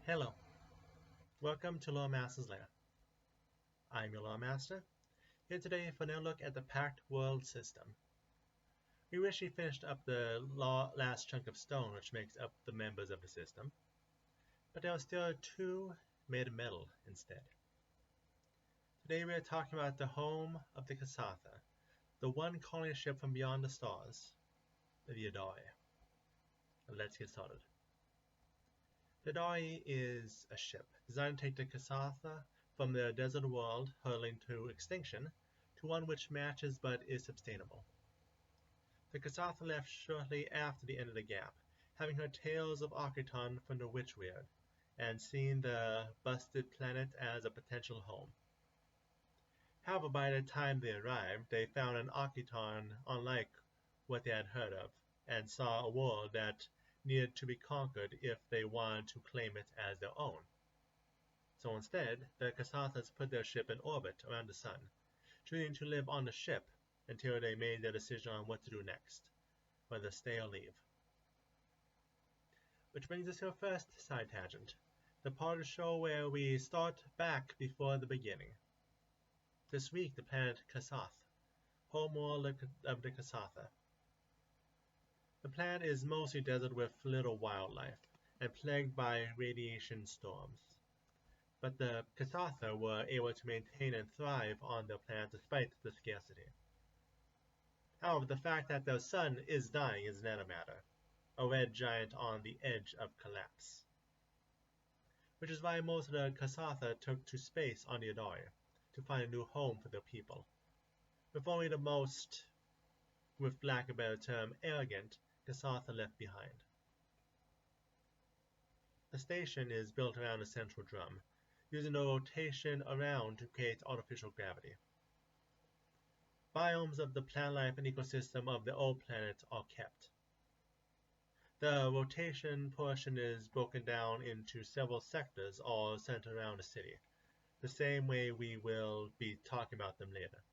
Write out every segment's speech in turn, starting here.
Hello, welcome to Loremaster's Lair. I'm your Loremaster, here today for another look at the Pact World System. We recently finished up the last chunk of stone which makes up the members of the system, but there are still two made of metal instead. Today we are talking about the home of the Kasathas, the one colony ship from beyond the stars, the Idari. Let's get started. The Idari is a ship designed to take the Kasathas from their desert world hurtling to extinction to one which matches but is sustainable. The Kasathas left shortly after the end of the gap, having heard tales of Architon from the Witchweird, and seen the busted planet as a potential home. However, by the time they arrived, they found an Architon unlike what they had heard of, and saw a world that needed to be conquered if they wanted to claim it as their own. So instead, the Kasathas put their ship in orbit around the sun, choosing to live on the ship until they made their decision on what to do next, whether stay or leave. Which brings us to our first side tangent, the part of the show where we start back before the beginning. This week, the planet Kasathas, home world of the Kasathas. The planet is mostly desert with little wildlife, and plagued by radiation storms. But the Kasathas were able to maintain and thrive on their planet despite the scarcity. However, the fact that their sun is dying is another matter, a red giant on the edge of collapse. Which is why most of the Kasathas took to space on the Idari, to find a new home for their people, with only the most, with lack of a better term, arrogant Kasathas left behind. The station is built around a central drum, using the rotation around to create artificial gravity. Biomes of the plant life and ecosystem of the old planet are kept. The rotation portion is broken down into several sectors all centered around the city, the same way we will be talking about them later.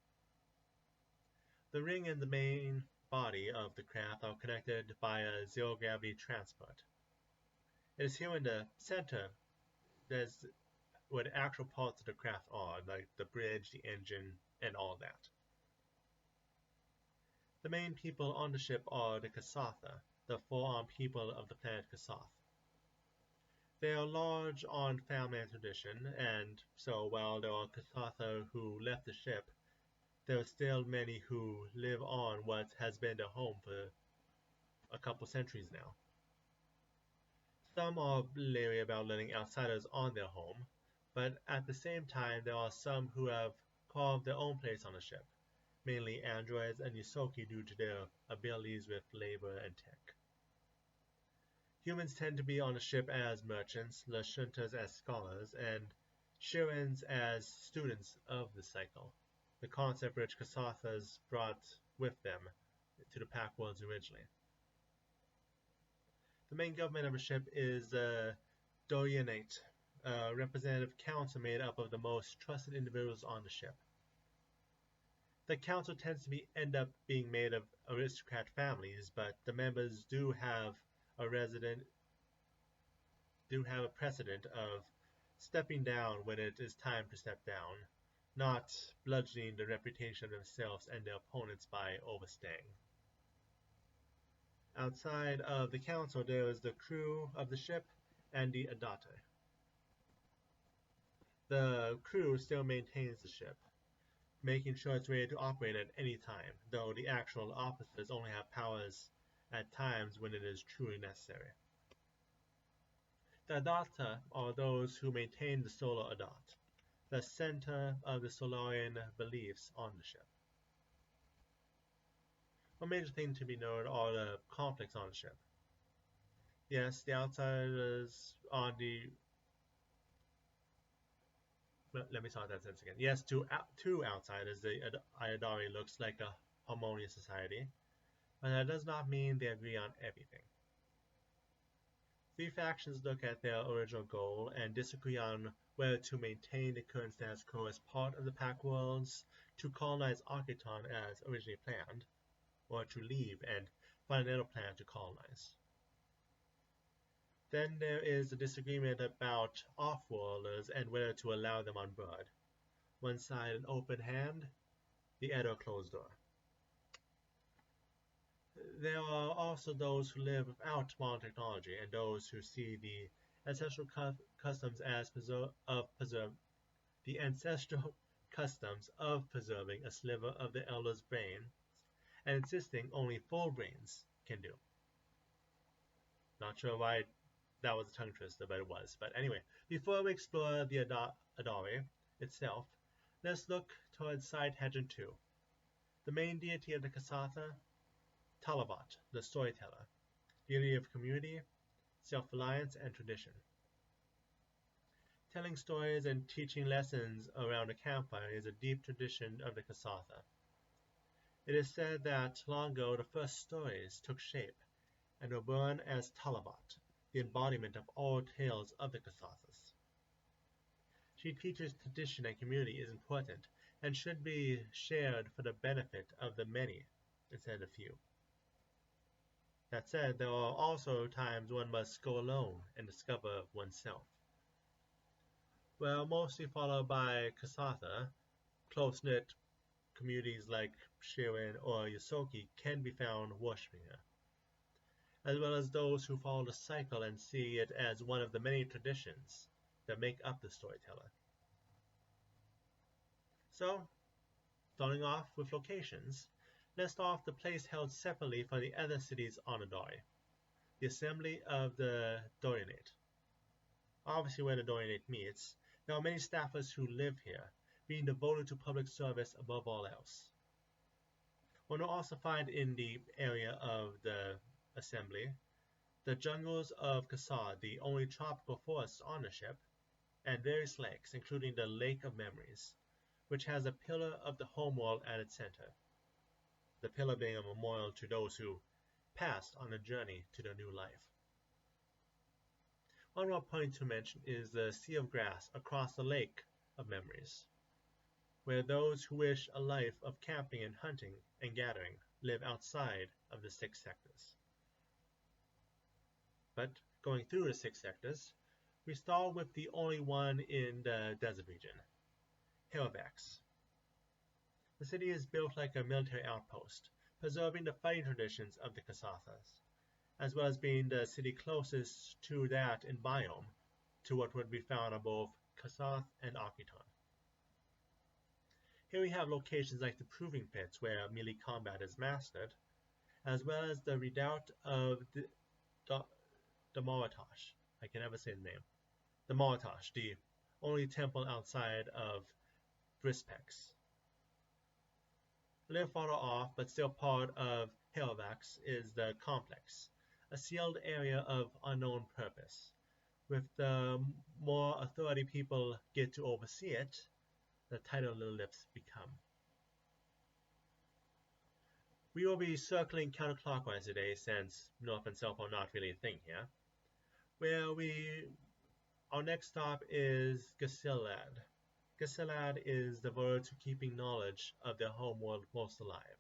The ring and the main body of the craft are connected by a zero-gravity transport. It is here in the center that's where the actual parts of the craft are, like the bridge, the engine, and all that. The main people on the ship are the Kasathas, the four-armed people of the planet Kasath. They are large on family and tradition, and so while there are Kasathas who left the ship, there are still many who live on what has been their home for a couple centuries now. Some are leery about letting outsiders on their home, but at the same time there are some who have carved their own place on the ship, mainly androids and Yusoki due to their abilities with labor and tech. Humans tend to be on the ship as merchants, Lashuntas as scholars, and Shirans as students of the cycle, the concept which Kasathas brought with them to the Pact Worlds originally. The main government of the ship is the Doyenate, a representative council made up of the most trusted individuals on the ship. The council tends to end up being made of aristocrat families, but the members do have a precedent of stepping down when it is time to step down, not bludgeoning the reputation of themselves and their opponents by overstaying. Outside of the council, there is the crew of the ship and the Idari. The crew still maintains the ship, making sure it's ready to operate at any time, though the actual officers only have powers at times when it is truly necessary. The Idari are those who maintain the solar Adat, the center of the Solarian beliefs on the ship. One major thing to be noted are the conflicts on the ship. Yes, the outsiders on the... Let me start that sentence again. Yes, to outsiders, the Idari looks like a harmonious society, but that does not mean they agree on everything. Three factions look at their original goal and disagree on whether to maintain the current status quo as part of the Pact Worlds, to colonize Architon as originally planned, or to leave and find another planet to colonize. Then there is a disagreement about off-worlders and whether to allow them on board. One side an open hand, the other a closed door. There are also those who live without modern technology and those who see the ancestral customs as the ancestral customs of preserving a sliver of the elder's brain and insisting only full brains can do. Not sure why that was a tongue twister, but it was. But anyway, before we explore the Idari itself, let's look towards side tangent 2. The main deity of the Kasatha, Talavat, the storyteller, deity of community, self-reliance, and tradition. Telling stories and teaching lessons around a campfire is a deep tradition of the Kasatha. It is said that long ago the first stories took shape and were born as Talavat, the embodiment of all tales of the Kasathas. She teaches tradition and community is important and should be shared for the benefit of the many instead of few. That said, there are also times one must go alone and discover oneself. Well, mostly followed by Kasatha, close-knit communities like Shirin or Yosoki can be found worshipping her, as well as those who follow the cycle and see it as one of the many traditions that make up the storyteller. So, starting off with locations, let's start off the place held separately from the other cities on Idari, the assembly of the Dorinate. Obviously where the Dorinate meets, there are many staffers who live here, being devoted to public service above all else. One will also find in the area of the assembly the jungles of Kasathas, the only tropical forests on the ship, and various lakes, including the Lake of Memories, which has a pillar of the homeworld at its center, the pillar being a memorial to those who passed on a journey to their new life. One more point to mention is the Sea of Grass across the Lake of Memories, where those who wish a life of camping and hunting and gathering live outside of the 6 sectors. But going through the 6 sectors, we start with the only one in the desert region, Helvax. The city is built like a military outpost, preserving the fighting traditions of the Kasathas, as well as being the city closest to that in biome to what would be found on both Kasath and Akiton. Here we have locations like the Proving Pits where melee combat is mastered, as well as the Redoubt of the Maratash. I can never say the name. The Maratash, the only temple outside of Brispex. A little farther off, but still part of Helvax, is the Complex, a sealed area of unknown purpose. With the more authority people get to oversee it, the tighter the lips become. We will be circling counterclockwise today since north and south are not really a thing here. Our next stop is Gasilad. Gasilad is devoted to keeping knowledge of their homeworld most alive,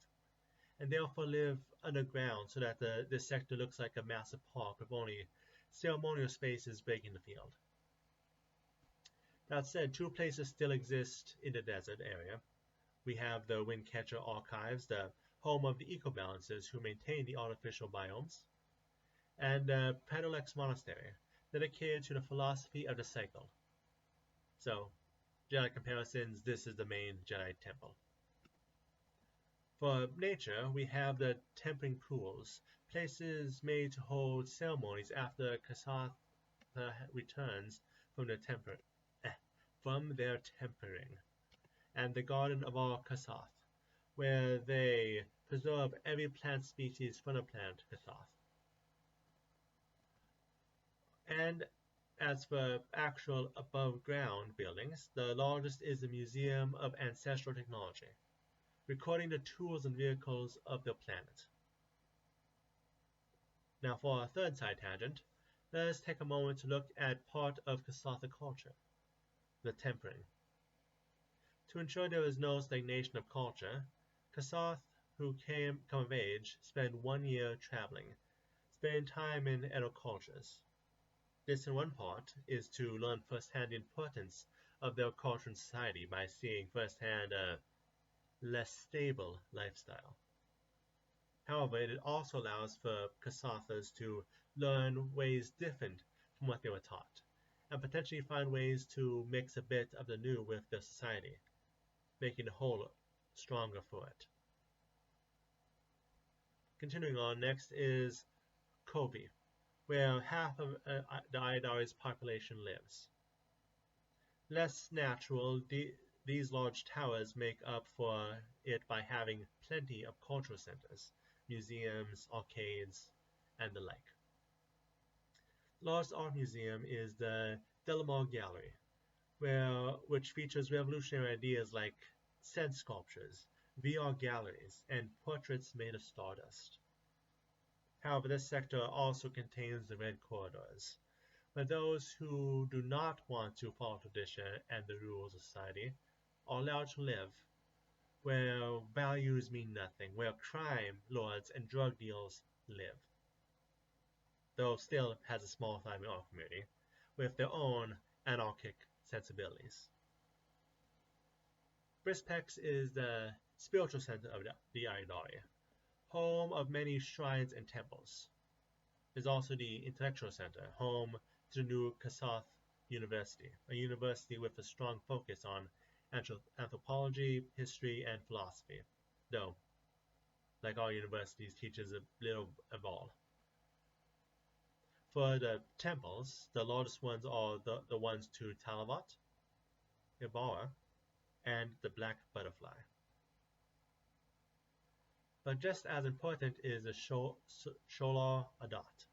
and therefore live underground so that this sector looks like a massive park with only ceremonial spaces breaking the field. That said, 2 places still exist in the desert area. We have the Windcatcher Archives, the home of the Eco-Balancers who maintain the artificial biomes, and the Padolex Monastery, dedicated to the philosophy of the cycle. So, Jedi comparisons, this is the main Jedi temple. For nature, we have the tempering pools, places made to hold ceremonies after Kasath returns from their tempering, and the Garden of all Kasath, where they preserve every plant species from the planet Kasath. And as for actual above-ground buildings, the largest is the Museum of Ancestral Technology, recording the tools and vehicles of the planet. Now for our third side tangent, let us take a moment to look at part of Kasatha culture, the tempering. To ensure there is no stagnation of culture, Kasath who come of age spend 1 year traveling, spending time in other cultures. This, in one part, is to learn firsthand the importance of their culture and society by seeing firsthand a less stable lifestyle. However, it also allows for Kasathas to learn ways different from what they were taught, and potentially find ways to mix a bit of the new with their society, making the whole stronger for it. Continuing on, next is Kobe, where half of the Idari's population lives. Less natural, these large towers make up for it by having plenty of cultural centers, museums, arcades, and the like. The largest art museum is the Delamar Gallery, which features revolutionary ideas like scent sculptures, VR galleries, and portraits made of stardust. However, this sector also contains the red corridors, where those who do not want to follow tradition and the rules of society are allowed to live, where values mean nothing, where crime lords and drug deals live, though still has a small family art community with their own anarchic sensibilities. Brispex is the spiritual center of the Idari, home of many shrines and temples. It is also the intellectual center, home to the new Kasath University, a university with a strong focus on anthropology, history, and philosophy, though, like all universities, teaches a little of all. For the temples, the largest ones are the ones to Talavat, Ibarra, and the Black Butterfly. But just as important is the Sholar Adat.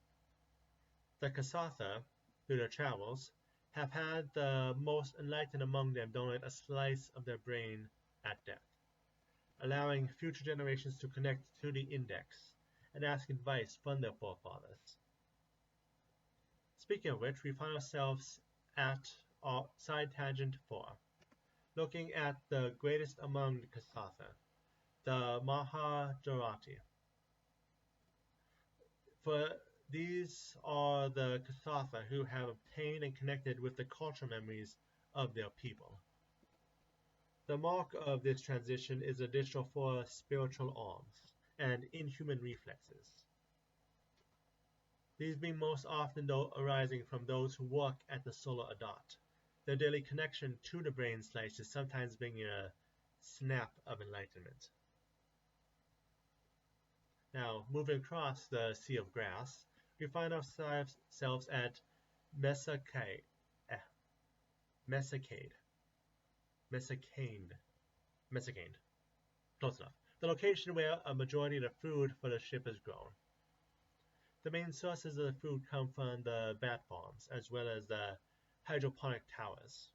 The Kasatha, through their travels, have had the most enlightened among them donate a slice of their brain at death, allowing future generations to connect to the index and ask advice from their forefathers. Speaking of which, we find ourselves at our side tangent 4, looking at the greatest among the Kasatha, the Mahajarati. For these are the Kasatha who have obtained and connected with the cultural memories of their people. The mark of this transition is additional for spiritual arms and inhuman reflexes. These being most often arising from those who work at the Solar Adat. Their daily connection to the brain slice is sometimes bringing a snap of enlightenment. Now, moving across the Sea of Grass, we find ourselves at Mesacade. Close enough. The location where a majority of the food for the ship is grown. The main sources of the food come from the bat farms, as well as the hydroponic towers.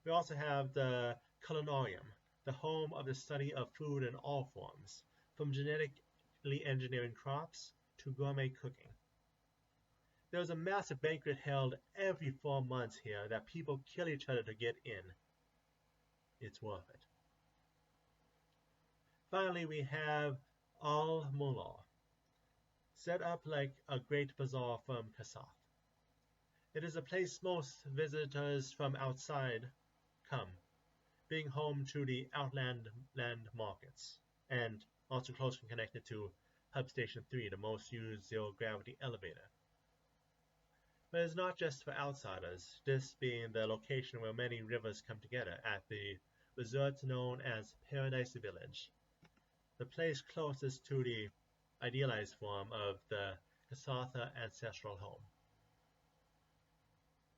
We also have the Culinarium, the home of the study of food in all forms, from genetically engineering crops to gourmet cooking. There is a massive banquet held every 4 months here that people kill each other to get in. It's worth it. Finally, we have Al-Mullah, set up like a great bazaar from Kasath. It is a place most visitors from outside come, being home to the outland land markets, and also closely connected to Hub Station 3, the most used zero-gravity elevator. But it's not just for outsiders, this being the location where many rivers come together at the resort known as Paradise Village, the place closest to the idealized form of the Kasatha ancestral home.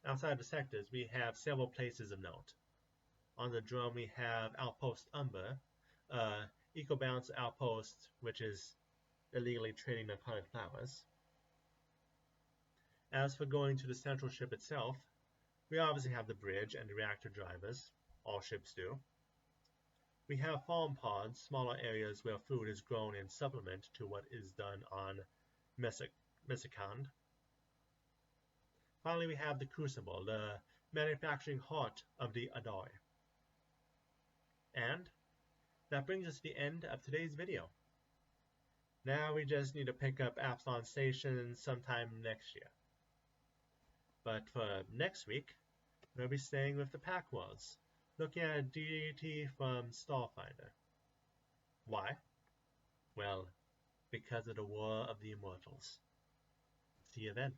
Outside the sectors, we have several places of note. On the drum, we have Outpost Umber, eco-balanced outpost, which is illegally trading narcotic flowers. As for going to the central ship itself, we obviously have the bridge and the reactor drivers. All ships do. We have farm pods, smaller areas where food is grown in supplement to what is done on Mesicand. Finally, we have the Crucible, the manufacturing heart of the Idari. And that brings us to the end of today's video. Now we just need to pick up Absalon Station sometime next year. But for next week, we'll be staying with the Pact Worlds, looking at a deity from Starfinder. Why? Well, because of the War of the Immortals. See you then.